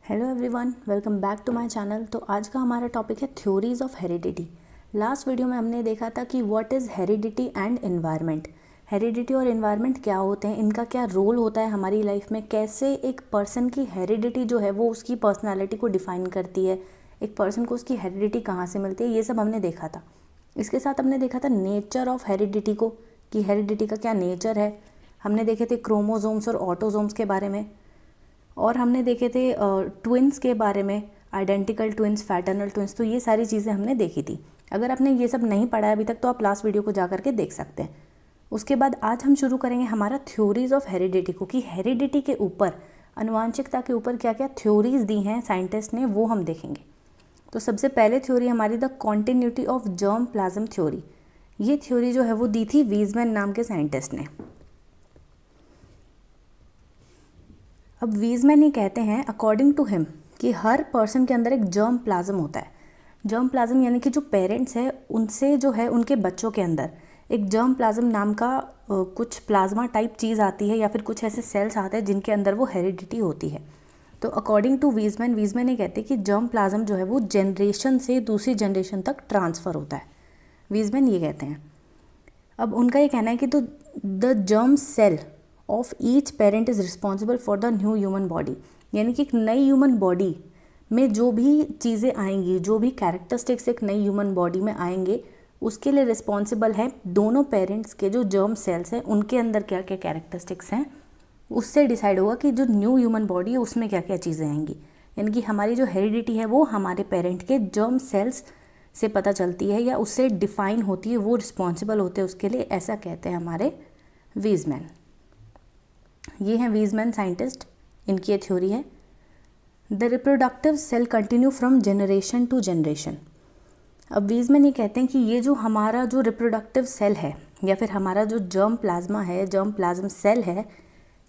Hello everyone, welcome back to my channel. तो आज का हमारा टॉपिक है theories of heredity. Last video में हमने देखा था कि what is heredity and environment. Heredity और एनवायरनमेंट क्या होते हैं, इनका क्या रोल होता है हमारी लाइफ में, कैसे एक पर्सन की हेरिडिटी जो है वो उसकी पर्सनालिटी को डिफाइन करती है, एक पर्सन को उसकी हेरिडिटी कहाँ से मिलती है, ये सब हमने देखा था। इसके साथ हमने देखा था नेचर ऑफ हेरिडिटी को, कि हेरिडिटी का क्या नेचर है। हमने देखे थे क्रोमोसोम्स और ऑटोसोम्स के बारे में, और हमने देखे थे ट्विन्स के बारे में, आइडेंटिकल ट्विन्स, फैटर्नल ट्विन्स। तो ये सारी चीज़ें हमने देखी थी। अगर आपने ये सब नहीं पढ़ा है अभी तक तो आप लास्ट वीडियो को जा करके देख सकते हैं। उसके बाद आज हम शुरू करेंगे हमारा थ्योरीज ऑफ हेरिडिटी को, कि हेरिडिटी के ऊपर, आनुवांशिकता के ऊपर क्या क्या थ्योरीज दी हैं साइंटिस्ट ने, वो हम देखेंगे। तो सबसे पहले थ्योरी हमारी the continuity of germ plasm theory. ये थ्योरी जो है वो दी थी वीजमैन नाम के साइंटिस्ट ने। अब वीजमैन ये कहते हैं अकॉर्डिंग टू हिम कि हर पर्सन के अंदर एक जर्म प्लाज्म होता है। जर्म प्लाज्म यानी कि जो पेरेंट्स हैं उनसे जो है उनके बच्चों के अंदर एक जर्म प्लाज्म नाम का कुछ प्लाज्मा टाइप चीज़ आती है, या फिर कुछ ऐसे सेल्स आते हैं जिनके अंदर वो हेरिडिटी होती है। तो अकॉर्डिंग टू वीजमैन ये कहते हैं कि जर्म प्लाज्म जो है वो जनरेशन से दूसरी जनरेशन तक ट्रांसफ़र होता है। वीजमैन ये कहते हैं। अब उनका ये कहना है कि तो the germ cell of each parent is responsible for the new human body, यानी कि एक नई ह्यूमन बॉडी में जो भी चीज़ें आएंगी, जो भी कैरेक्टरिस्टिक्स एक नई ह्यूमन बॉडी में आएंगे, उसके लिए रिस्पॉन्सिबल है दोनों पेरेंट्स के जो जर्म सेल्स हैं उनके अंदर क्या क्या कैरेक्टरिस्टिक्स हैं। उससे डिसाइड होगा कि जो न्यू ह्यूमन बॉडी है उसमें क्या क्या चीज़ें आएंगी। यानी कि हमारी जो हेरिडिटी है वो हमारे पेरेंट के जर्म सेल्स से पता चलती है, या उससे डिफाइन होती है, वो रिस्पॉन्सिबल होते हैं उसके लिए, ऐसा कहते हैं हमारे वीजमैन। ये हैं वीजमैन साइंटिस्ट, इनकी ये थ्योरी है। The reproductive cell continue from generation to generation. अब वीजमैन ये कहते हैं कि ये जो हमारा जो रिप्रोडक्टिव सेल है, या फिर हमारा जो जर्म प्लाज्मा है, जर्म प्लाज्म सेल है,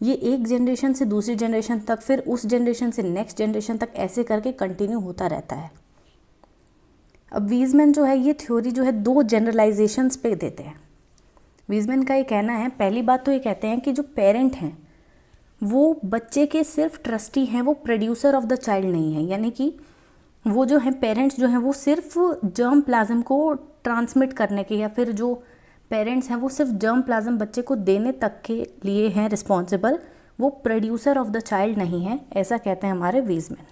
ये एक जनरेशन से दूसरी जनरेशन तक, फिर उस जनरेशन से नेक्स्ट जनरेशन तक, ऐसे करके कंटिन्यू होता रहता है। अब वीजमैन जो है ये थ्योरी जो है दो जनरलाइजेशंस पे देते हैं। वीजमैन का ये कहना है, पहली बात तो ये कहते हैं कि जो पेरेंट हैं वो बच्चे के सिर्फ ट्रस्टी हैं, वो प्रोड्यूसर ऑफ द चाइल्ड नहीं है। यानी कि वो जो हैं पेरेंट्स जो हैं वो सिर्फ जर्म प्लाज्म को ट्रांसमिट करने के, या फिर जो पेरेंट्स हैं वो सिर्फ जर्म प्लाज्म बच्चे को देने तक के लिए हैं रिस्पॉन्सिबल, वो प्रोड्यूसर ऑफ द चाइल्ड नहीं है, ऐसा कहते हैं हमारे वीजमैन।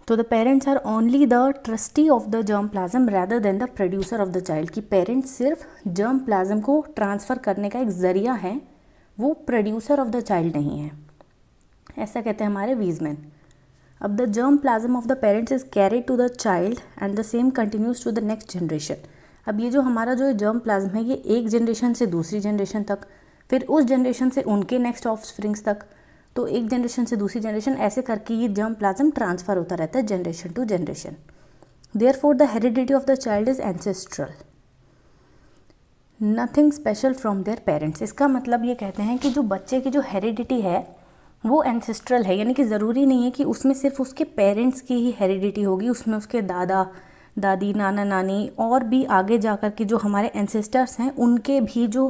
तो the parents are only the trustee of the germ plasm rather than the producer of the child, कि पेरेंट्स सिर्फ जर्म प्लाज्म को ट्रांसफ़र करने का एक ज़रिया है, वो प्रोड्यूसर ऑफ द चाइल्ड नहीं है, ऐसा कहते हैं हमारे वीजमैन। अब the germ plasm of the parents is carried to the child and the same continues to the next generation. अब ये जो हमारा जो जर्म प्लाज्म है ये एक जनरेशन से दूसरी जनरेशन तक, फिर उस जनरेशन से उनके नेक्स्ट ऑफस्प्रिंग्स तक, तो एक जनरेशन से दूसरी जनरेशन, ऐसे करके ये जर्म प्लाज्म ट्रांसफ़र होता रहता है generation to generation. Therefore the heredity of the child is ancestral, nothing special from their parents. इसका मतलब ये कहते हैं कि जो बच्चे की जो हेरिडिटी है वो एंसेस्ट्रल है, यानी कि ज़रूरी नहीं है कि उसमें सिर्फ उसके पेरेंट्स की ही हेरिडिटी होगी, उसमें उसके दादा दादी, नाना नानी, और भी आगे जाकर के जो हमारे एंसेस्टर्स हैं उनके भी जो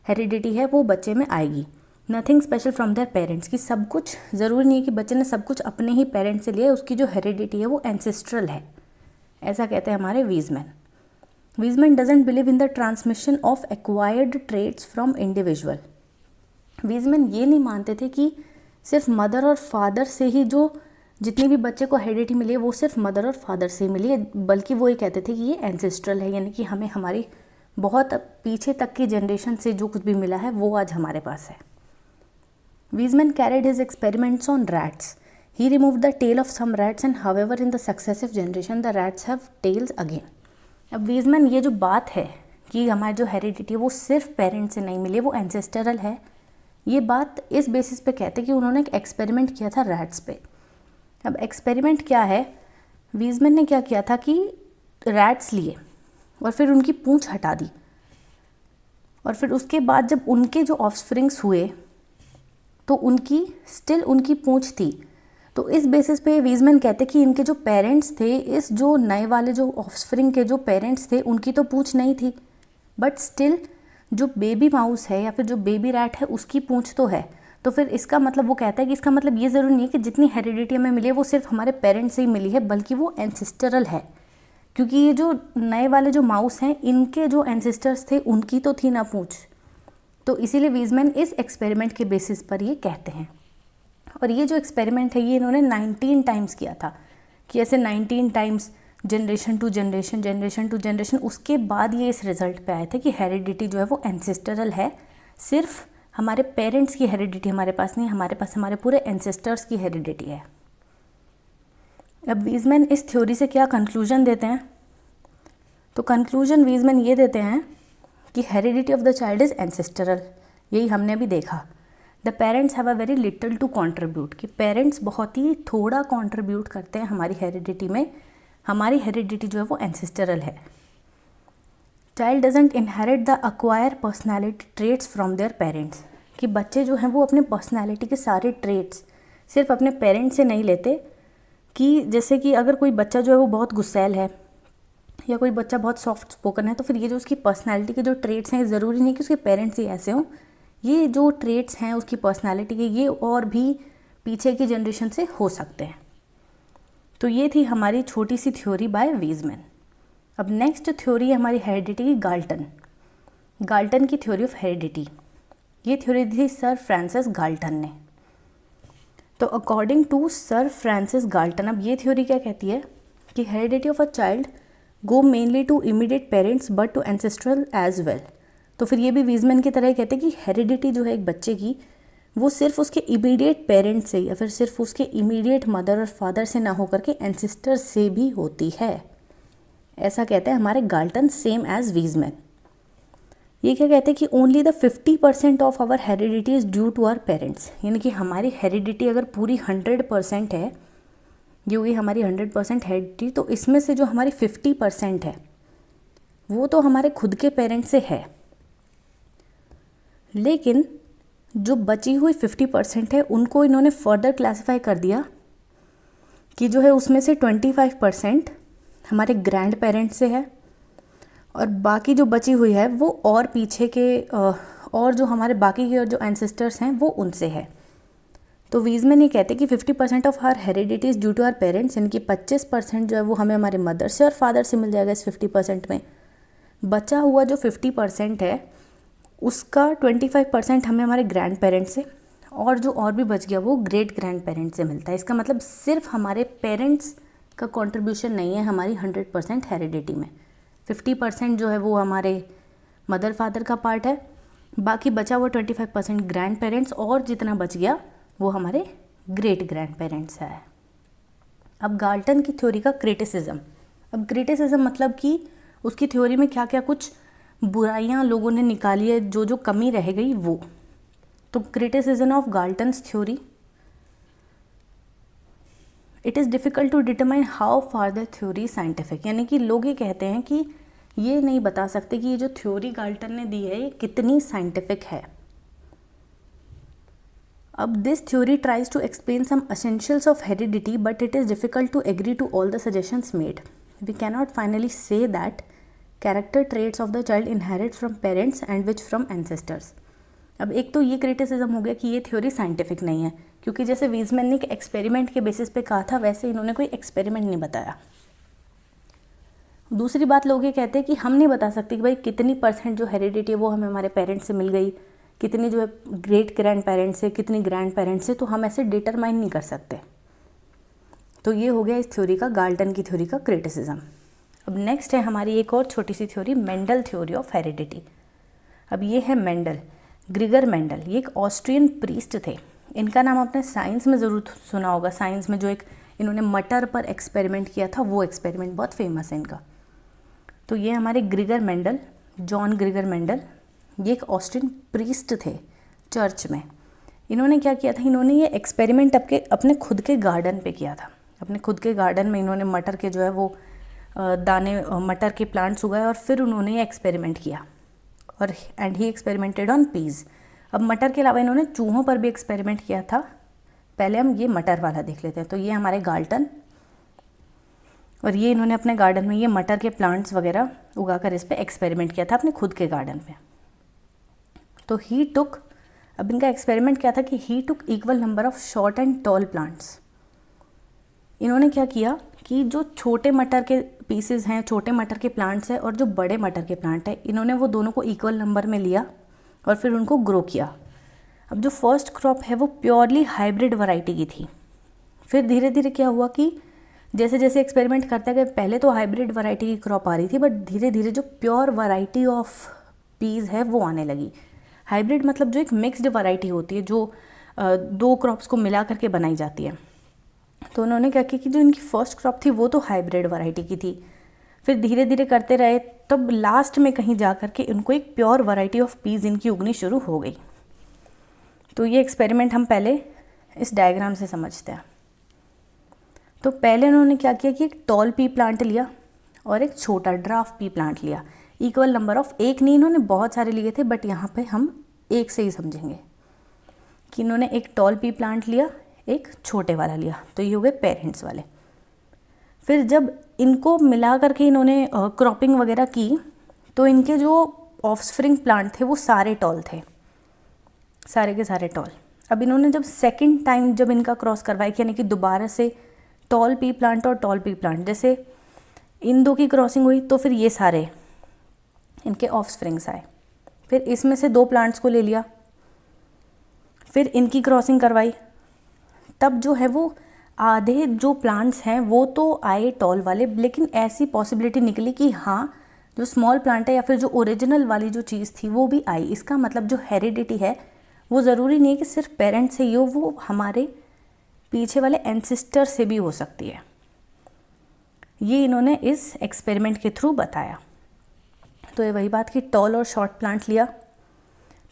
हेरिडिटी है वो बच्चे में आएगी। Nothing special from their parents, की सब कुछ ज़रूरी नहीं है कि बच्चे ने सब कुछ अपने ही पेरेंट्स से लिया है, उसकी जो हेरिडिटी है वो एंसेस्ट्रल है, ऐसा कहते हैं हमारे Weissman. Weissman doesn't believe in the transmission of acquired traits from individual. Weissman ये नहीं मानते थे कि सिर्फ मदर और फादर से ही जो जितनी भी बच्चे को हेरिडिटी मिली है वो सिर्फ मदर और फादर से मिली है, बल्कि वो ये कहते थे कि ये एंसेस्ट्रल है, यानी कि हमें हमारी बहुत पीछे तक की जनरेशन से जो कुछ भी मिला है वो आज हमारे पास है। Weismann carried his experiments on rats. He removed the tail of some rats and however in the successive generation the rats have tails again. अब वीजमैन ये जो बात है कि हमारी जो हेरिडिटी है वो सिर्फ पेरेंट्स से नहीं मिली है, वो एंसेस्टरल है, ये बात इस बेसिस पे कहते हैं कि उन्होंने एक एक्सपेरिमेंट किया था रैट्स पे। अब एक्सपेरिमेंट क्या है, वीजमैन ने क्या किया था कि रैट्स लिए और फिर उनकी पूंछ हटा दी, और फिर उसके बाद जब उनके जो ऑफस्प्रिंग्स हुए तो उनकी पूंछ थी। तो इस बेसिस पे वीजमैन कहते कि इनके जो पेरेंट्स थे, इस जो नए वाले जो ऑफस्प्रिंग के जो पेरेंट्स थे उनकी तो पूंछ नहीं थी, बट स्टिल जो बेबी माउस है या फिर जो बेबी रैट है उसकी पूंछ तो है। तो फिर इसका मतलब वो कहता है कि इसका मतलब ये ज़रूरी नहीं है कि जितनी हेरिडिटी हमें मिली है वो सिर्फ हमारे पेरेंट्स से ही मिली है, बल्कि वो एंसेस्टरल है। क्योंकि ये जो नए वाले जो माउस हैं, इनके जो एंसेस्टर्स थे उनकी तो थी ना पूंछ। तो इसीलिए वीजमैन इस एक्सपेरिमेंट के बेसिस पर ये कहते हैं। और ये जो एक्सपेरिमेंट है ये इन्होंने 19 टाइम्स किया था, कि ऐसे 19 टाइम्स जनरेशन टू जनरेशन, उसके बाद ये इस रिज़ल्ट पे आए थे कि हेरिडिटी जो है वो एंसेस्टरल है। सिर्फ हमारे पेरेंट्स की हेरिडिटी हमारे पास नहीं, हमारे पास हमारे पूरे एंसेस्टर्स की हेरिडिटी है। अब वीजमैन इस थ्योरी से क्या कंक्लूजन देते हैं? तो कंक्लूजन वीजमैन ये देते हैं कि heredity of the child is ancestral. यही हमने भी देखा। The parents have a very little to contribute, कि पेरेंट्स बहुत ही थोड़ा कॉन्ट्रीब्यूट करते हैं हमारी हेरिडिटी में। हमारी हेरिडिटी जो है वो एंसेस्टरल है। Child doesn't inherit the acquire personality traits from their parents, कि बच्चे जो हैं वो अपने पर्सनैलिटी के सारे ट्रेट्स सिर्फ अपने पेरेंट्स से नहीं लेते। कि जैसे कि अगर कोई बच्चा जो है वो बहुत गुस्सैल है या कोई बच्चा बहुत सॉफ्ट स्पोकन है, तो फिर ये जो उसकी पर्सनैलिटी के जो ट्रेट्स हैं, ज़रूरी नहीं कि उसके पेरेंट्स ही ऐसे हों। ये जो ट्रेट्स हैं उसकी पर्सनैलिटी के, ये और भी पीछे की जनरेशन से हो सकते हैं। तो ये थी हमारी छोटी सी थ्योरी बाय वीजमैन। अब नेक्स्ट थ्योरी है हमारी हेरिडिटी की, गाल्टन की थ्योरी ऑफ हेरिडिटी। ये थ्योरी थी सर फ्रांसिस गाल्टन ने। तो according to sir Francis Galton, अब ये थ्योरी क्या कहती है कि heredity of a child go mainly to immediate parents but to ancestral as well. तो फिर ये भी वीजमैन की तरह कहते हैं कि हेरिडिटी जो है एक बच्चे की, वो सिर्फ उसके इमीडिएट पेरेंट्स से या फिर सिर्फ उसके इमीडिएट मदर और फादर से ना होकर के एंसेस्टर से भी होती है। ऐसा कहते हैं हमारे गाल्टन, सेम एज वीजमैन। ये क्या कहते हैं कि only the 50% of our heredity is due to our parents, यानी कि हमारी हेरिडिटी अगर पूरी 100% है, ये हुई हमारी 100% हेरिडिटी, तो इसमें से जो हमारी 50% है वो तो हमारे खुद के पेरेंट्स से है। लेकिन जो बची हुई 50% है उनको इन्होंने फर्दर क्लासिफाई कर दिया कि जो है उसमें से 25% हमारे ग्रैंड पेरेंट्स से है और बाकी जो बची हुई है वो और पीछे के और जो हमारे बाकी के जो एंसेस्टर्स हैं वो उनसे है। तो वीजमैन ये कहते हैं कि 50% of our heredity is due to our parents, यानी कि 25% जो है वो हमें हमारे मदर से और फादर से मिल जाएगा इस 50% में। बचा हुआ जो 50% है उसका 25% हमें हमारे ग्रैंड पेरेंट्स से और जो और भी बच गया वो ग्रेट ग्रैंड पेरेंट्स से मिलता है। इसका मतलब सिर्फ हमारे पेरेंट्स का कंट्रीब्यूशन नहीं है हमारी 100% हेरिडिटी में। 50% जो है वो हमारे मदर फादर का पार्ट है, बाकी बचा हुआ 25% ग्रैंड पेरेंट्स और जितना बच गया वो हमारे ग्रेट ग्रैंड पेरेंट्स है। अब गाल्टन की थ्योरी का क्रिटिसिज्म। अब क्रिटिसिज्म मतलब कि उसकी थ्योरी में क्या क्या कुछ बुराइयां लोगों ने निकाली है, जो जो कमी रह गई वो। तो criticism of Galton's theory, it is difficult to determine how far the theory scientific, यानी कि लोग ये कहते हैं कि ये नहीं बता सकते कि ये जो थ्योरी गाल्टन ने दी है ये कितनी साइंटिफिक है। अब this theory tries to explain some essentials of heredity but it is difficult to agree to all the suggestions made. We cannot finally say that character traits of the child inherit from parents and which from ancestors. अब एक तो ये criticism हो गया कि ये theory scientific नहीं है, क्योंकि जैसे वीजमैन ने एक्सपेरिमेंट के बेसिस पे कहा था वैसे इन्होंने कोई एक्सपेरिमेंट नहीं बताया। दूसरी बात लोग ये कहते हैं कि हम नहीं बता सकते कि भाई कितनी % जो हेरिडिटी है वो हमें हमारे पेरेंट्स से मिल गई, कितनी जो है ग्रेट ग्रैंड पेरेंट्स से, कितनी ग्रैंड पेरेंट्स से, तो हम ऐसे डिटरमाइन नहीं कर सकते। तो ये हो गया इस थ्योरी का, गाल्टन की थ्योरी का क्रिटिसिज्म। अब नेक्स्ट है हमारी एक और छोटी सी theory, Mendel theory of heredity. अब ये है मेंडल, ग्रिगर मेंडल। ये एक ऑस्ट्रियन प्रीस्ट थे। इनका नाम आपने साइंस में ज़रूर सुना होगा। साइंस में जो एक इन्होंने मटर पर एक्सपेरिमेंट किया था वो एक्सपेरिमेंट बहुत फेमस है इनका। तो ये हमारे ग्रिगर मेंडल, जॉन ग्रिगर मेंडल, ये एक ऑस्ट्रियन प्रीस्ट थे चर्च में। इन्होंने क्या किया था, इन्होंने ये एक्सपेरिमेंट अपने खुद के गार्डन पे किया था। अपने खुद के गार्डन में इन्होंने मटर के जो है वो दाने, मटर के प्लांट्स उगाए और फिर उन्होंने ये एक्सपेरिमेंट किया और and he experimented on peas. अब मटर के अलावा इन्होंने चूहों पर भी एक्सपेरिमेंट किया था। पहले हम ये मटर वाला देख लेते हैं। तो ये हमारे गाल्टन, और ये इन्होंने अपने गार्डन में ये मटर के प्लांट्स वगैरह उगाकर इस पर एक्सपेरिमेंट किया था अपने खुद के गार्डन पे। तो ही टुक अब इनका एक्सपेरिमेंट क्या था कि he took equal number of short and tall plants. इन्होंने क्या किया कि जो छोटे मटर के पीसेस हैं, छोटे मटर के प्लांट्स हैं और जो बड़े मटर के प्लांट हैं, इन्होंने वो दोनों को इक्वल नंबर में लिया और फिर उनको ग्रो किया। अब जो फर्स्ट क्रॉप है वो प्योरली हाइब्रिड वैरायटी की थी। फिर धीरे धीरे क्या हुआ कि जैसे जैसे एक्सपेरिमेंट करते गए, पहले तो हाइब्रिड वैरायटी की क्रॉप आ रही थी, बट धीरे धीरे जो प्योर वैरायटी ऑफ पीज है वो आने लगी। हाइब्रिड मतलब जो एक मिक्स्ड वैरायटी होती है, जो दो क्रॉप्स को मिला करके बनाई जाती है। तो उन्होंने क्या किया कि जो इनकी फर्स्ट क्रॉप थी वो तो हाइब्रिड वैरायटी की थी, फिर धीरे धीरे करते रहे, तब लास्ट में कहीं जा कर के इनको एक प्योर वैरायटी ऑफ पीज इनकी उगनी शुरू हो गई। तो ये एक्सपेरिमेंट हम पहले इस डायग्राम से समझते हैं। तो पहले उन्होंने क्या किया कि एक टॉल पी प्लांट लिया और एक छोटा ड्राफ्ट पी प्लांट लिया। इक्वल नंबर ऑफ, एक नहीं, इन्होंने बहुत सारे लिए थे, बट यहाँ पे हम एक से ही समझेंगे कि इन्होंने एक टॉल पी प्लांट लिया, एक छोटे वाला लिया, तो ये हो गए पेरेंट्स वाले। फिर जब इनको मिला करके इन्होंने क्रॉपिंग वगैरह की, तो इनके जो ऑफस्प्रिंग प्लांट थे वो सारे टॉल थे, सारे के सारे टॉल। अब इन्होंने जब सेकंड टाइम जब इनका क्रॉस करवाया, यानी कि दोबारा से टॉल पी प्लांट और टॉल पी प्लांट, जैसे इन दो की क्रॉसिंग हुई तो फिर ये सारे इनके ऑफस्प्रिंग्स आए। फिर इसमें से दो प्लांट्स को ले लिया, फिर इनकी क्रॉसिंग करवाई, तब जो है वो आधे जो प्लांट्स हैं वो तो आए टॉल वाले, लेकिन ऐसी पॉसिबिलिटी निकली कि हाँ जो स्मॉल प्लांट है या फिर जो ओरिजिनल वाली जो चीज़ थी वो भी आई। इसका मतलब जो हेरिडिटी है वो ज़रूरी नहीं है कि सिर्फ पेरेंट्स से ही हो, वो हमारे पीछे वाले एंसेस्टर से भी हो सकती है। ये इन्होंने इस एक्सपेरिमेंट के थ्रू बताया। तो ये वही बात कि टॉल और शॉर्ट प्लांट लिया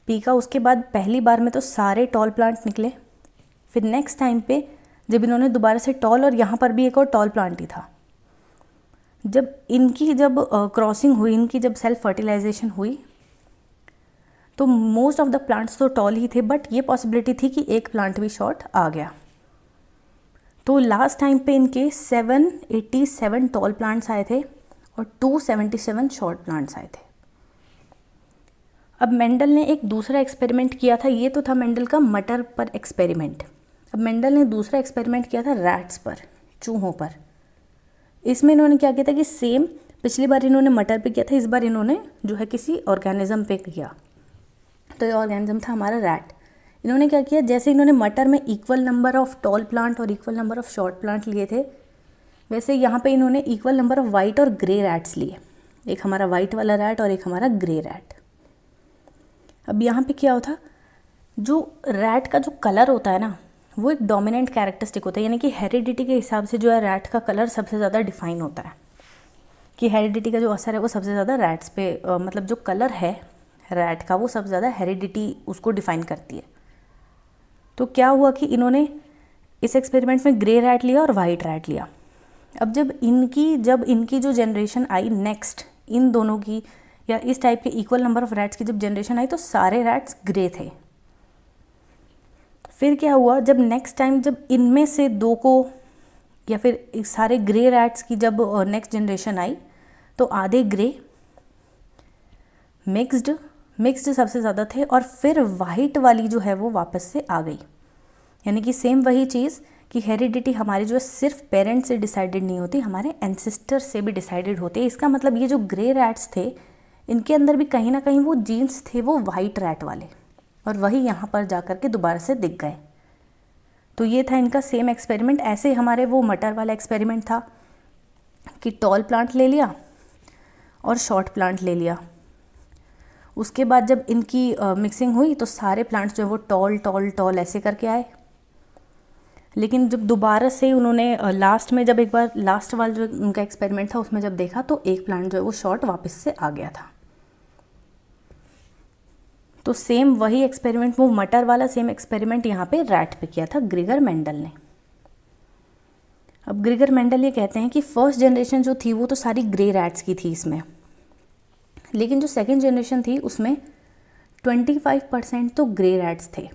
पी का, उसके बाद पहली बार में तो सारे टॉल प्लांट निकले। फिर नेक्स्ट टाइम पे जब इन्होंने दोबारा से टॉल, और यहाँ पर भी एक और टॉल प्लांट ही था, जब इनकी क्रॉसिंग हुई, इनकी जब सेल्फ फर्टिलाइजेशन हुई, तो मोस्ट ऑफ द प्लांट्स तो टॉल ही थे, बट ये पॉसिबिलिटी थी कि एक प्लांट भी शॉर्ट आ गया। तो लास्ट टाइम पे इनके 787 टॉल प्लांट्स आए थे और 277 शॉर्ट प्लांट्स आए थे। अब मेंडल ने एक दूसरा एक्सपेरिमेंट किया था, ये तो था मेंडल का मटर पर एक्सपेरिमेंट। अब मेंडल ने दूसरा एक्सपेरिमेंट किया था रैट्स पर, चूहों पर। इसमें इन्होंने क्या किया था कि सेम पिछली बार इन्होंने मटर पे किया था, इस बार इन्होंने जो है किसी ऑर्गेनिज्म पे किया। तो ये ऑर्गेनिज्म था हमारा रैट। इन्होंने क्या किया, जैसे इन्होंने मटर में equal number of tall plant और equal number of short plant लिए थे, वैसे यहाँ पे इन्होंने इक्वल नंबर ऑफ वाइट और ग्रे रैट्स लिए। एक हमारा वाइट वाला रैट और एक हमारा ग्रे रैट। अब यहाँ पे क्या होता, जो रैट का जो कलर होता है ना, वो एक डोमिनेंट कैरेक्टरिस्टिक होता है, यानी कि हेरिडिटी के हिसाब से जो है रैट का कलर सबसे ज़्यादा डिफाइन होता है, कि हेरिडिटी का जो असर है वो सबसे ज़्यादा रैट्स पे, मतलब जो कलर है रैट का वो सबसे ज़्यादा हेरिडिटी उसको डिफाइन करती है। तो क्या हुआ कि इन्होंने इस एक्सपेरिमेंट में ग्रे रैट लिया और वाइट रैट लिया। अब जब इनकी जो जनरेशन आई नेक्स्ट, इन दोनों की या इस टाइप के इक्वल नंबर ऑफ रैट्स की जब जनरेशन आई, तो सारे रैट्स ग्रे थे। फिर क्या हुआ, जब नेक्स्ट टाइम जब इनमें से दो को या फिर सारे ग्रे रैट्स की जब नेक्स्ट जनरेशन आई, तो आधे ग्रे, मिक्स्ड सबसे ज़्यादा थे, और फिर वाइट वाली जो है वो वापस से आ गई। यानी कि सेम वही चीज़ कि हेरिडिटी हमारी जो है सिर्फ पेरेंट्स से डिसाइडेड नहीं होती, हमारे एंसेस्टर से भी डिसाइडेड होती है। इसका मतलब ये जो ग्रे रैट्स थे, इनके अंदर भी कहीं ना कहीं वो जीन्स थे वो वाइट रैट वाले, और वही यहाँ पर जा कर के दोबारा से दिख गए। तो ये था इनका सेम एक्सपेरिमेंट। ऐसे हमारे वो मटर वाला एक्सपेरिमेंट था कि टॉल प्लांट ले लिया और शॉर्ट प्लांट ले लिया। उसके बाद जब इनकी मिक्सिंग हुई तो सारे प्लांट्स जो है वो टॉल टॉल टॉल ऐसे करके आए। लेकिन जब दोबारा से उन्होंने लास्ट में जब एक बार लास्ट वाला जो उनका एक्सपेरिमेंट था उसमें जब देखा, तो एक प्लांट जो है वो शॉर्ट वापस से आ गया था। तो सेम वही एक्सपेरिमेंट, वो मटर वाला सेम एक्सपेरिमेंट यहाँ पे रैट पे किया था ग्रिगर मेंडल ने। अब ग्रिगर मेंडल ये कहते हैं कि फर्स्ट जनरेशन जो थी वो तो सारी ग्रे रैट्स की थी इसमें, लेकिन जो सेकेंड जनरेशन थी उसमें 25% तो ग्रे रैट्स थे,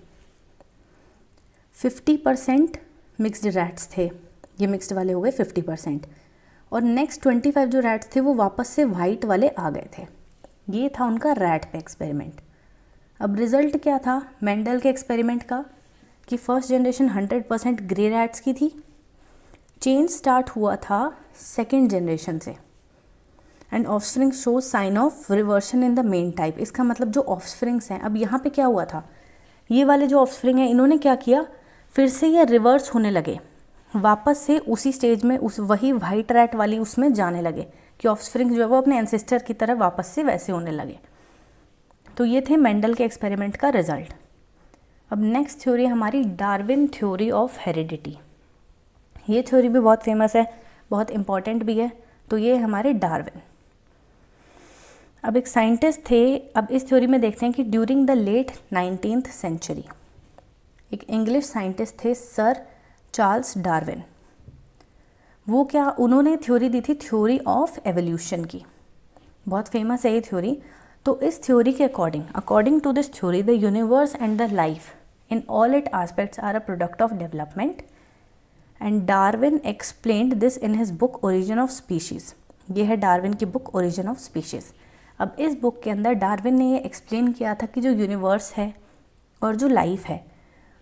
50% मिक्स्ड रैट्स थे, ये मिक्स्ड वाले हो गए 50%, और नेक्स्ट 25 जो रैट्स थे वो वापस से वाइट वाले आ गए थे। ये था उनका रैट पे एक्सपेरिमेंट। अब रिज़ल्ट क्या था मेंडल के एक्सपेरिमेंट का कि फर्स्ट जनरेशन 100% ग्रे रैट्स की थी, चेंज स्टार्ट हुआ था सेकेंड जनरेशन से, and offspring show sign of reversion in the main type. इसका मतलब जो ऑफस्प्रिंग्स हैं, अब यहाँ पे क्या हुआ था, ये वाले जो ऑफस्प्रिंग हैं इन्होंने क्या किया, फिर से ये रिवर्स होने लगे, वापस से उसी स्टेज में उस वही वाइट रैट वाली उसमें जाने लगे कि ऑफस्प्रिंग जो है वो अपने एंसेस्टर की तरह वापस से वैसे होने लगे। तो ये थे मेंडल के एक्सपेरिमेंट का रिजल्ट। अब नेक्स्ट थ्योरी हमारी डार्विन थ्योरी ऑफ हेरिडिटी। ये थ्योरी भी बहुत फेमस है, बहुत इंपॉर्टेंट भी है। तो ये हमारे डार्विन। अब एक साइंटिस्ट थे, अब इस थ्योरी में देखते हैं कि during the late 19th century एक इंग्लिश साइंटिस्ट थे सर चार्ल्स डार्विन। वो क्या, उन्होंने थ्योरी दी थी थ्योरी ऑफ एवोल्यूशन की, बहुत फेमस है ये थ्योरी। तो इस थ्योरी के according to this theory the universe and the life in all it aspects are a product of development, and Darwin explained this in his book Origin of Species. ये है Darwin की book Origin of species. अब इस book के अंदर Darwin ने ये explain किया था कि जो यूनिवर्स है और जो लाइफ है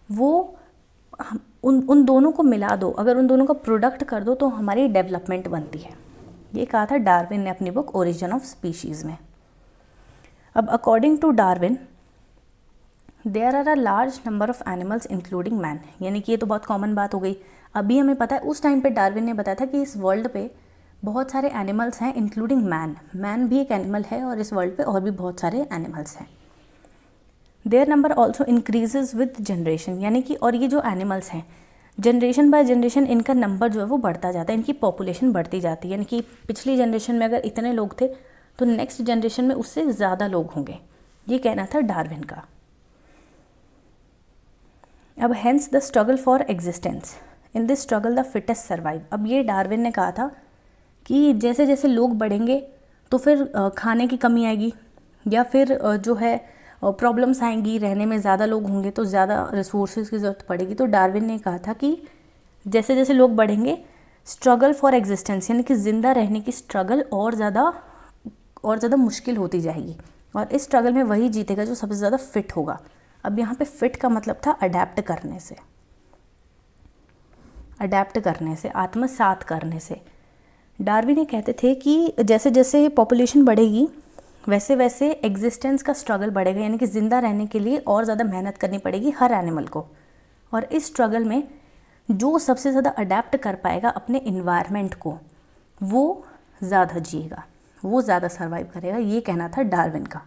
वो उन दोनों को मिला दो, अगर उन दोनों का प्रोडक्ट कर दो तो हमारी डेवलपमेंट बनती है। ये कहा था डार्विन ने अपनी बुक ओरिजिन ऑफ स्पीशीज़ में। अब according to Darwin there are a large number of animals including man, यानी कि ये तो बहुत कॉमन बात हो गई। अभी हमें पता है, उस टाइम पे डार्विन ने बताया था कि इस वर्ल्ड पे बहुत सारे एनिमल्स हैं इंक्लूडिंग मैन। मैन भी एक एनिमल है और इस वर्ल्ड पे और भी बहुत सारे एनिमल्स हैं। Their number also increases with generation, यानी कि और ये जो एनिमल्स हैं जनरेशन बाय जनरेशन इनका नंबर जो है वो बढ़ता जाता है, इनकी पॉपुलेशन बढ़ती जाती है। यानी कि पिछली जनरेशन में अगर इतने लोग थे तो नेक्स्ट जनरेशन में उससे ज़्यादा लोग होंगे, ये कहना था डार्विन का। अब hence the struggle for existence, in this struggle the fittest survive. अब ये डार्विन ने कहा था कि जैसे जैसे लोग बढ़ेंगे तो फिर खाने की कमी आएगी, या फिर जो है प्रॉब्लम्स आएंगी, रहने में ज़्यादा लोग होंगे तो ज़्यादा रिसोर्सेज की ज़रूरत पड़ेगी। तो डार्विन ने कहा था कि जैसे जैसे लोग बढ़ेंगे स्ट्रगल फॉर एग्जिस्टेंस, यानी कि ज़िंदा रहने की स्ट्रगल और ज़्यादा मुश्किल होती जाएगी, और इस स्ट्रगल में वही जीतेगा जो सबसे ज़्यादा फिट होगा। अब यहाँ पे फिट का मतलब था अडेप्ट करने से, आत्मसात करने से। डार्विन ये कहते थे कि जैसे जैसे पॉपुलेशन बढ़ेगी वैसे वैसे एग्जिस्टेंस का स्ट्रगल बढ़ेगा, यानी कि ज़िंदा रहने के लिए और ज़्यादा मेहनत करनी पड़ेगी हर एनिमल को, और इस स्ट्रगल में जो सबसे ज़्यादा अडेप्ट कर पाएगा अपने इन्वायरमेंट को वो ज़्यादा जिएगा, वो ज़्यादा सर्वाइव करेगा, ये कहना था डार्विन का।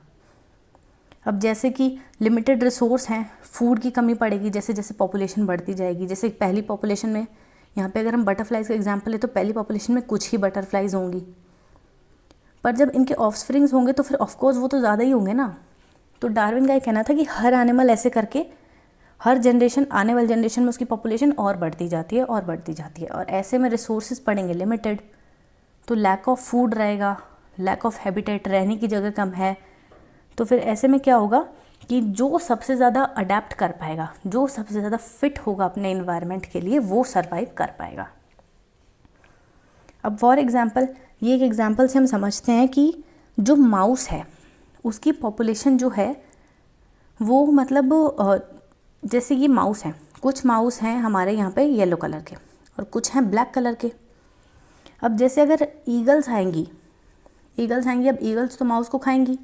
अब जैसे कि लिमिटेड रिसोर्स हैं, फूड की कमी पड़ेगी जैसे जैसे पॉपुलेशन बढ़ती जाएगी। जैसे पहली पॉपुलेशन में, यहाँ पे अगर हम बटरफ्लाइज का एग्जांपल ले तो पहली पॉपुलेशन में कुछ ही बटरफ्लाइज होंगी, पर जब इनके ऑफस्प्रिंग्स होंगे तो फिर ऑफकोर्स वो तो ज़्यादा ही होंगे ना। तो डार्विन का ये कहना था कि हर एनिमल ऐसे करके हर जनरेशन, आने वाली जनरेशन में उसकी पॉपुलेशन और बढ़ती जाती है, और ऐसे में रिसोर्सेज पड़ेंगे लिमिटेड, तो लैक ऑफ फूड रहेगा, लैक ऑफ हैबिटेट, रहने की जगह कम है। तो फिर ऐसे में क्या होगा कि जो सबसे ज़्यादा अडेप्ट कर पाएगा, जो सबसे ज़्यादा फिट होगा अपने इन्वायरमेंट के लिए, वो सर्वाइव कर पाएगा। अब फॉर एग्जांपल, ये एक एग्जांपल से हम समझते हैं कि जो माउस है उसकी पॉपुलेशन जो है वो मतलब जैसे ये माउस हैं, कुछ माउस हैं हमारे यहाँ पे येलो कलर के और कुछ हैं ब्लैक कलर के। अब जैसे अगर ईगल्स आएंगी, अब ईगल्स तो माउस को खाएंगी,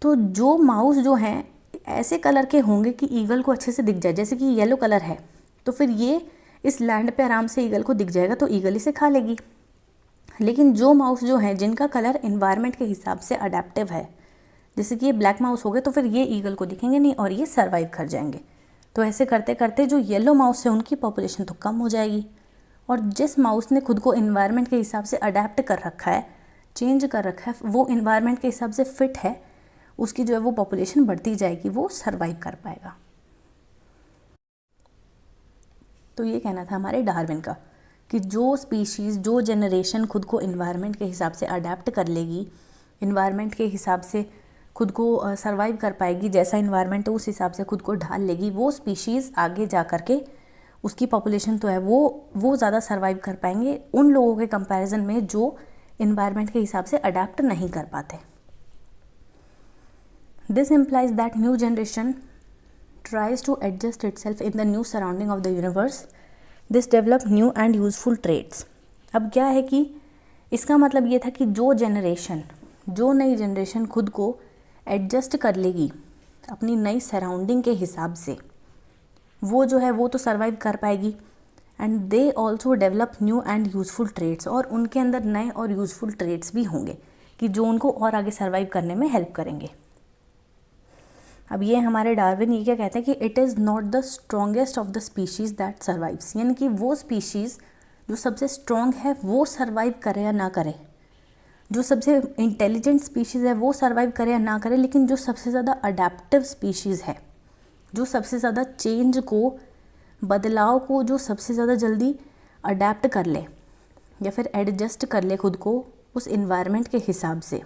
तो जो माउस जो हैं ऐसे कलर के होंगे कि ईगल को अच्छे से दिख जाए। जैसे कि येलो कलर है तो फिर ये इस लैंड पे आराम से ईगल को दिख जाएगा, तो ईगल इसे खा लेगी। लेकिन जो माउस जो हैं जिनका कलर इन्वायरमेंट के हिसाब से अडेप्टिव है, जैसे कि ये ब्लैक माउस हो गए, तो फिर ये ईगल को दिखेंगे नहीं और ये सर्वाइव कर जाएंगे। तो ऐसे करते करते जो येलो माउस है उनकी पॉपुलेशन तो कम हो जाएगी, और जिस माउस ने खुद को इन्वायरमेंट के हिसाब से अडेप्ट कर रखा है, चेंज कर रखा है, वो इन्वायरमेंट के हिसाब से फिट है, उसकी जो है वो पॉपुलेशन बढ़ती जाएगी, वो सर्वाइव कर पाएगा। तो ये कहना था हमारे डार्विन का कि जो स्पीशीज़, जो जनरेशन खुद को इन्वायरमेंट के हिसाब से अडेप्ट कर लेगी, इन्वायरमेंट के हिसाब से खुद को सर्वाइव कर पाएगी, जैसा इन्वायरमेंट है उस हिसाब से खुद को ढाल लेगी, वो स्पीशीज़ आगे जा कर के उसकी पॉपुलेशन तो है वो ज़्यादा सर्वाइव कर पाएंगे उन लोगों के कंपैरिजन में जो इन्वायरमेंट के हिसाब से अडेप्ट नहीं कर पाते। This implies that new generation tries to adjust itself in the new surrounding of the universe. This develop new and useful traits. अब क्या है कि इसका मतलब ये था कि जो नई जनरेशन खुद को एडजस्ट कर लेगी अपनी नई सराउंडिंग के हिसाब से, वो जो है वो तो सर्वाइव कर पाएगी, and they also develop new and useful traits, और उनके अंदर नए और यूज़फुल ट्रेड्स भी होंगे कि जो उनको और आगे सर्वाइव करने में हेल्प करेंगे। अब ये हमारे डार्विन ये क्या कहते हैं कि it is not the strongest of the species that survives, यानी कि वो स्पीशीज़ जो सबसे स्ट्रॉन्ग है वो सर्वाइव करे या ना करे, जो सबसे इंटेलिजेंट स्पीशीज़ है वो सर्वाइव करे या ना करे, लेकिन जो सबसे ज़्यादा अडेप्टिव स्पीशीज़ है, जो सबसे ज़्यादा चेंज को, बदलाव को जो सबसे ज़्यादा जल्दी अडेप्ट कर ले या फिर एडजस्ट कर ले खुद को उस इन्वायरमेंट के हिसाब से,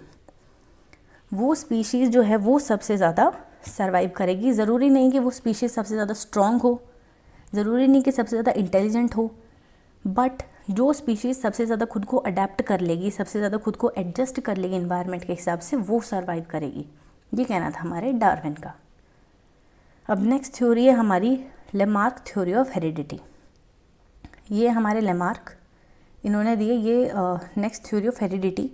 वो स्पीशीज़ जो है वो सबसे ज़्यादा सर्वाइव करेगी। ज़रूरी नहीं कि वो स्पीशीज़ सबसे ज़्यादा स्ट्रॉन्ग हो, ज़रूरी नहीं कि सबसे ज़्यादा इंटेलिजेंट हो, बट जो स्पीशीज़ सबसे ज़्यादा खुद को अडेप्ट कर लेगी, सबसे ज़्यादा खुद को एडजस्ट कर लेगी इन्वायरमेंट के हिसाब से, वो सर्वाइव करेगी। ये कहना था हमारे डार्विन का। अब नेक्स्ट थ्योरी है हमारी लेमार्क थ्योरी ऑफ हेरिडिटी। ये हमारे लेमार्क इन्होंने दिए ये नेक्स्ट थ्योरी ऑफ हेरिडिटी।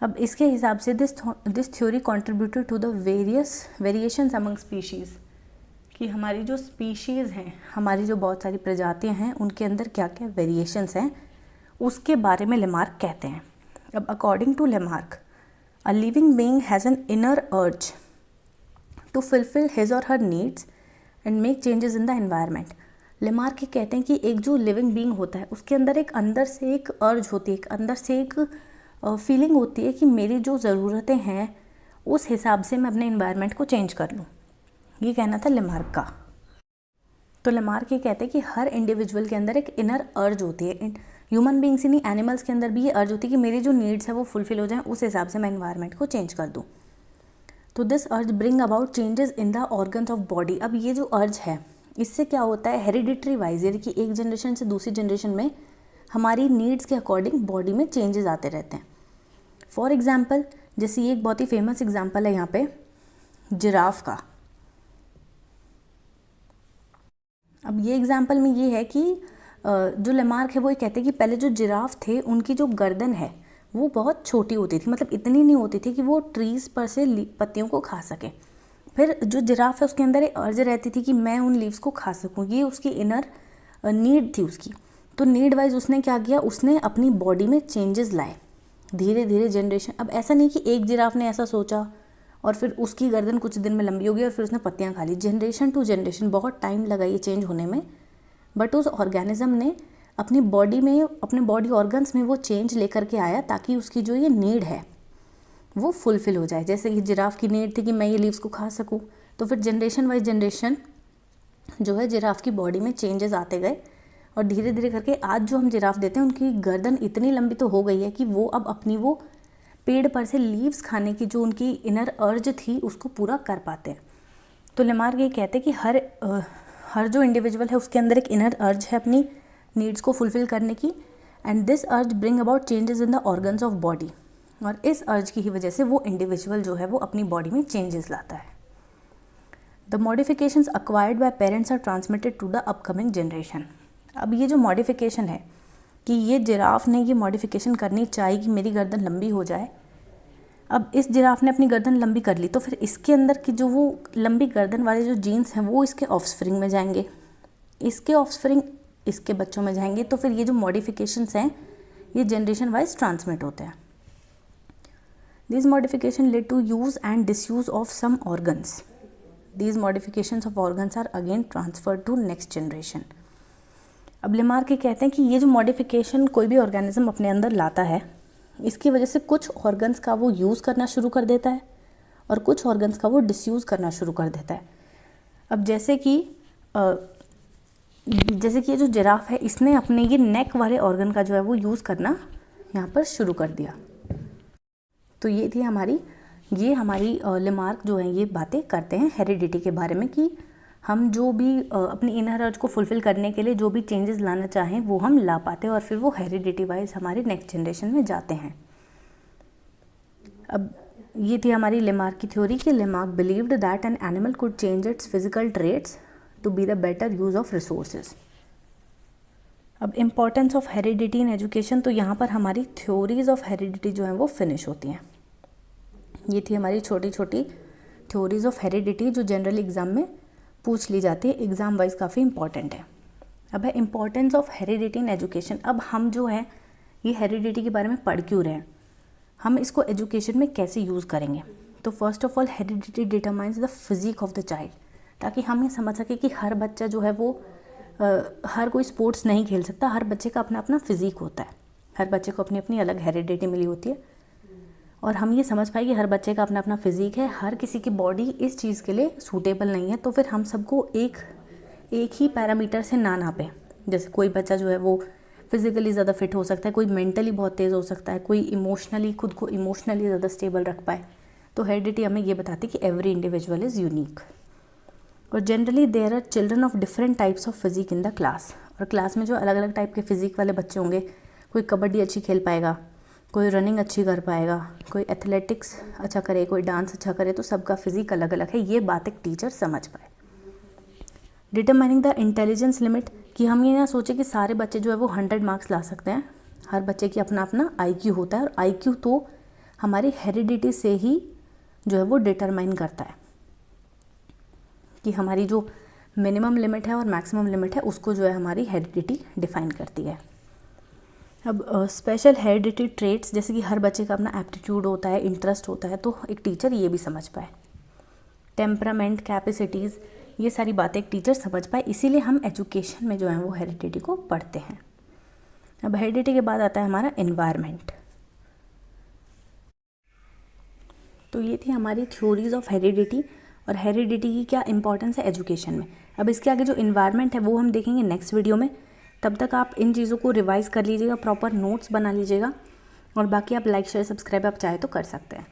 अब इसके हिसाब से this theory contributed to the variations among species, कि हमारी जो स्पीशीज़ हैं, हमारी जो बहुत सारी प्रजातियां हैं, उनके अंदर क्या क्या वेरिएशंस हैं उसके बारे में लेमार्क कहते हैं। अब according to Lamarck, a living being has an inner urge to fulfil his or her needs and make changes in the environment. Lamarck कहते हैं कि एक जो लिविंग बीइंग होता है उसके अंदर एक अंदर से एक अर्ज होती है, एक अंदर से एक फीलिंग होती है कि मेरी जो ज़रूरतें हैं उस हिसाब से मैं अपने इन्वायरमेंट को चेंज कर लूँ। ये कहना था लेमार्क का। तो लेमार्क ये कहते हैं कि हर इंडिविजुअल के अंदर एक इनर अर्ज होती है, ह्यूमन बींग्स ही नहीं एनिमल्स के अंदर भी ये अर्ज होती है कि मेरी जो नीड्स है वो फुलफिल हो जाएं, उस हिसाब से मैं इन्वायरमेंट को चेंज कर दूँ। तो this urge bring about changes in the organs of body. अब ये जो अर्ज है इससे क्या होता है, हेरिडिटरी वाइज, यानी कि एक जनरेशन से दूसरी जनरेशन में हमारी नीड्स के अकॉर्डिंग बॉडी में चेंजेस आते रहते हैं। फॉर एग्जाम्पल, जैसे ये एक बहुत ही फेमस एग्जाम्पल है यहाँ पे जिराफ का। अब ये एग्जाम्पल में ये है कि जो लेमार्क है वो ये कहते हैं कि पहले जो जिराफ थे उनकी जो गर्दन है वो बहुत छोटी होती थी, मतलब इतनी नहीं होती थी कि वो ट्रीज़ पर से पत्तियों को खा सके। फिर जो जिराफ है उसके अंदर एक अर्ज रहती थी कि मैं उन लीव्स को खा सकूँ, ये उसकी इनर नीड थी उसकी। तो नीड वाइज उसने क्या किया, उसने अपनी बॉडी में चेंजेस लाए धीरे धीरे जनरेशन। अब ऐसा नहीं कि एक जिराफ ने ऐसा सोचा और फिर उसकी गर्दन कुछ दिन में लंबी हो गई और फिर उसने पत्तियां खा ली। जनरेशन टू जनरेशन बहुत टाइम लगा ये चेंज होने में, बट उस ऑर्गेनिज्म ने अपनी बॉडी में, अपने बॉडी ऑर्गन्स में वो चेंज लेकर के आया ताकि उसकी जो ये नीड है वो फुलफिल हो जाए। जैसे कि जिराफ की नीड थी कि मैं ये लीव्स को खा सकूं, तो फिर जनरेशन वाइज जनरेशन जो है जिराफ की बॉडी में चेंजेस आते गए और धीरे धीरे करके आज जो हम जिराफ देते हैं उनकी गर्दन इतनी लंबी तो हो गई है कि वो अब अपनी वो पेड़ पर से लीव्स खाने की जो उनकी इनर अर्ज थी उसको पूरा कर पाते हैं। तो लेमार्क ये कहते हैं कि हर जो इंडिविजुअल है उसके अंदर एक इनर अर्ज है अपनी नीड्स को फुलफिल करने की, and this urge bring about changes in the organs of body. और इस अर्ज की ही वजह से वो इंडिविजुअल जो है वो अपनी बॉडी में चेंजेस लाता है। The modifications acquired by parents are transmitted to the upcoming generation. अब ये जो मॉडिफिकेशन है कि ये जिराफ ने ये मॉडिफिकेशन करनी चाहिए कि मेरी गर्दन लंबी हो जाए। अब इस जिराफ ने अपनी गर्दन लंबी कर ली तो फिर इसके अंदर की जो वो लंबी गर्दन वाले जो जीन्स हैं वो इसके ऑफस्प्रिंग में जाएंगे, इसके ऑफस्प्रिंग इसके बच्चों में जाएंगे। तो फिर ये जो मॉडिफिकेशंस हैं ये जनरेशन वाइज ट्रांसमिट होते हैं। These modification led to use and disuse of some organs. These modifications of organs are again transferred to next generation. अब लेमार्क कहते हैं कि ये जो मॉडिफिकेशन कोई भी ऑर्गेनिज्म अपने अंदर लाता है इसकी वजह से कुछ ऑर्गन्स का वो यूज़ करना शुरू कर देता है और कुछ ऑर्गन्स का वो डिसयूज़ करना शुरू कर देता है। अब जैसे कि ये जो जिराफ है इसने अपने ये नेक वाले ऑर्गन का जो है वो यूज़ करना यहाँ पर शुरू कर दिया। तो ये थी हमारी लेमार्क जो है ये बातें करते हैं हेरिडिटी के बारे में कि हम जो भी अपनी इनर अर्ज को फुलफ़िल करने के लिए जो भी चेंजेस लाना चाहें वो हम ला पाते हैं और फिर वो हेरिडिटी वाइज हमारे नेक्स्ट जनरेशन में जाते हैं। अब ये थी हमारी लेमार्क की थ्योरी कि Lamarck believed that an animal could change its physical traits to be the better use of resources. अब importance of heredity in education, तो यहाँ पर हमारी थ्योरीज ऑफ हेरिडिटी जो है वो फिनिश होती हैं। ये थी हमारी छोटी छोटी थ्योरीज ऑफ हेरिडिटी जो जनरली एग्ज़ाम में पूछ ली जाती है, एग्ज़ाम वाइज काफ़ी इंपॉर्टेंट है। अब है importance of heredity in education. अब हम जो है ये हेरिडिटी के बारे में पढ़ क्यों रहे हैं, हम इसको एजुकेशन में कैसे यूज़ करेंगे। तो first of all heredity determines the physique of the child, ताकि हम ये समझ सके कि हर बच्चा जो है वो हर कोई स्पोर्ट्स नहीं खेल सकता, हर बच्चे का अपना अपना फिजिक होता है, हर बच्चे को अपनी अपनी अलग हेरिडिटी मिली होती है। और हम ये समझ पाए कि हर बच्चे का अपना अपना फिजिक है, हर किसी की बॉडी इस चीज़ के लिए सूटेबल नहीं है, तो फिर हम सबको एक ही पैरामीटर से ना नापें। जैसे कोई बच्चा जो है वो फिज़िकली ज़्यादा फिट हो सकता है, कोई मेंटली बहुत तेज़ हो सकता है, कोई इमोशनली खुद को इमोशनली ज़्यादा स्टेबल रख पाए। तो हेरिडिटी हमें ये बताती है कि एवरी इंडिविजुअल इज़ यूनिक। और generally there are children of different types of physique in the class, और क्लास में जो अलग अलग टाइप के फिजिक वाले बच्चे होंगे, कोई कबड्डी अच्छी खेल पाएगा, कोई रनिंग अच्छी कर पाएगा, कोई एथलेटिक्स अच्छा करे, कोई डांस अच्छा करे, तो सबका फिजिक अलग अलग है। ये बात एक टीचर समझ पाए। डिटरमाइनिंग द इंटेलिजेंस लिमिट, कि हम ये ना सोचे कि सारे बच्चे जो है वो 100 मार्क्स ला सकते हैं, हर बच्चे की अपना अपना IQ होता है, और IQ तो हमारी हेरिडिटी से ही जो है वो डिटरमाइन करता है कि हमारी जो मिनिमम लिमिट है और मैक्सिमम लिमिट है उसको जो है हमारी हेरिडिटी डिफाइन करती है। अब स्पेशल हेरिडिटी ट्रेट्स, जैसे कि हर बच्चे का अपना एप्टीट्यूड होता है, इंटरेस्ट होता है, तो एक टीचर ये भी समझ पाए। टेम्परामेंट, कैपेसिटीज़, ये सारी बातें एक टीचर समझ पाए, इसीलिए हम एजुकेशन में जो है वो हेरिडिटी को पढ़ते हैं। अब हेरिडिटी के बाद आता है हमारा एनवायरनमेंट। तो ये थी हमारी थ्योरीज ऑफ हेरिडिटी और हेरिडिटी की क्या इंपॉर्टेंस है एजुकेशन में। अब इसके आगे जो एनवायरनमेंट है वो हम देखेंगे नेक्स्ट वीडियो में। तब तक आप इन चीज़ों को रिवाइज़ कर लीजिएगा, प्रॉपर नोट्स बना लीजिएगा, और बाकी आप लाइक शेयर सब्सक्राइब आप चाहे तो कर सकते हैं।